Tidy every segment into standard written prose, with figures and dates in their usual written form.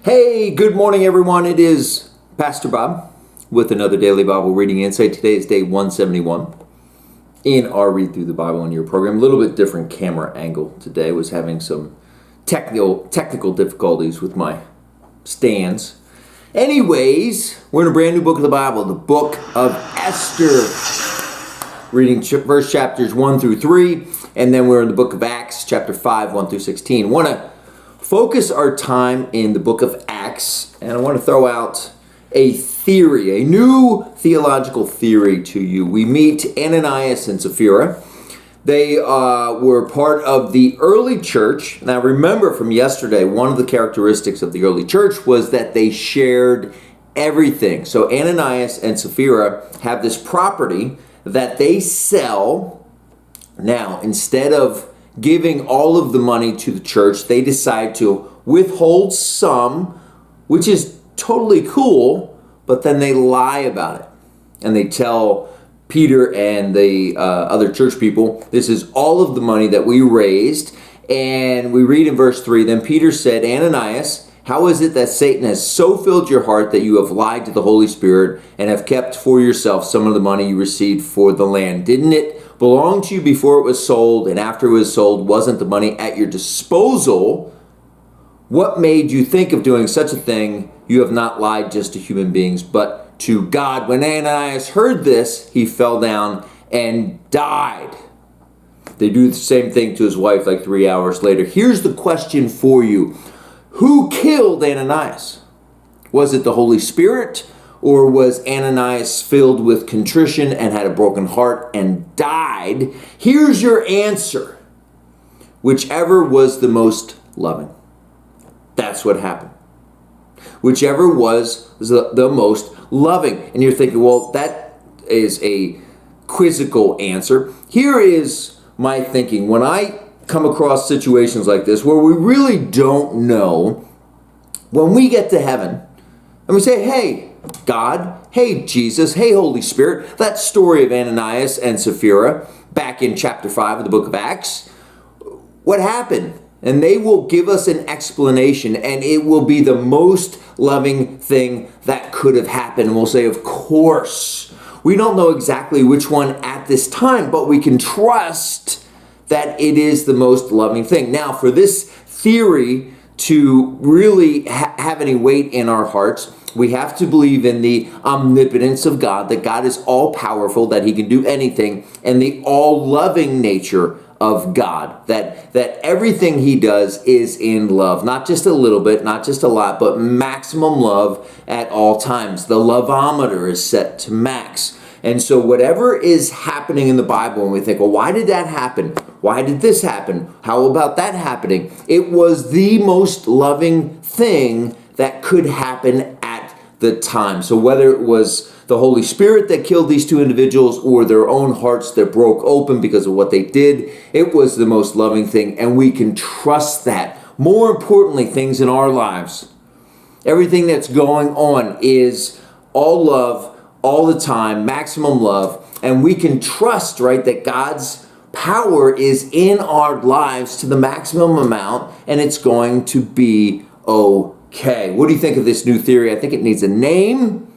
Hey, good morning, everyone. It is Pastor Bob with another daily Bible reading insight. Today is day 171 in our Read Through the Bible in Your program. A little bit different camera angle today. Was having some technical difficulties with my stands. Anyways, we're in a brand new book of the Bible, the book of Esther. Reading verse chapters 1 through 3, and then we're in the book of Acts, chapter 5, 1 through 16. Want to focus our time in the book of Acts, and I want to throw out a theory, a new theological theory to you. We meet Ananias and Sapphira. They were part of the early church. Now remember from yesterday, one of the characteristics of the early church was that they shared everything. So Ananias and Sapphira have this property that they sell. Now, instead of giving all of the money to the church, they decide to withhold some, which is totally cool, but then they lie about it. And they tell Peter and the other church people, this is all of the money that we raised. And we read in verse 3, then Peter said, Ananias, how is it that Satan has so filled your heart that you have lied to the Holy Spirit and have kept for yourself some of the money you received for the land? Didn't it belonged to you before it was sold, and after it was sold, wasn't the money at your disposal? What made you think of doing such a thing? You have not lied just to human beings, but to God. When Ananias heard this, he fell down and died. They do the same thing to his wife like 3 hours later. Here's the question for you. Who killed Ananias? Was it the Holy Spirit? Or was Ananias filled with contrition and had a broken heart and died? Here's your answer. Whichever was the most loving. That's what happened. Whichever was the most loving. And you're thinking, well, that is a quizzical answer. Here is my thinking. When I come across situations like this where we really don't know, when we get to heaven and we say, hey, God, hey, Jesus, hey, Holy Spirit, that story of Ananias and Sapphira back in chapter 5 of the book of Acts, what happened? And they will give us an explanation, and it will be the most loving thing that could have happened. And we'll say, of course. We don't know exactly which one at this time, but we can trust that it is the most loving thing. Now, for this theory to really have any weight in our hearts, we have to believe in the omnipotence of God, that God is all-powerful, that he can do anything, and the all-loving nature of God, that everything he does is in love. Not just a little bit, not just a lot, but maximum love at all times. The loveometer is set to max. And so whatever is happening in the Bible, and we think, well, why did that happen? Why did this happen? How about that happening? It was the most loving thing that could happen at the time. So whether it was the Holy Spirit that killed these two individuals or their own hearts that broke open because of what they did, it was the most loving thing, and we can trust that. More importantly, things in our lives, everything that's going on is all love, all the time, maximum love, and we can trust, right, that God's power is in our lives to the maximum amount, and it's going to be okay. What do you think of this new theory? I think it needs a name.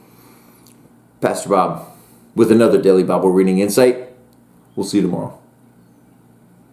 Pastor Bob with another daily Bible reading insight. We'll see you tomorrow.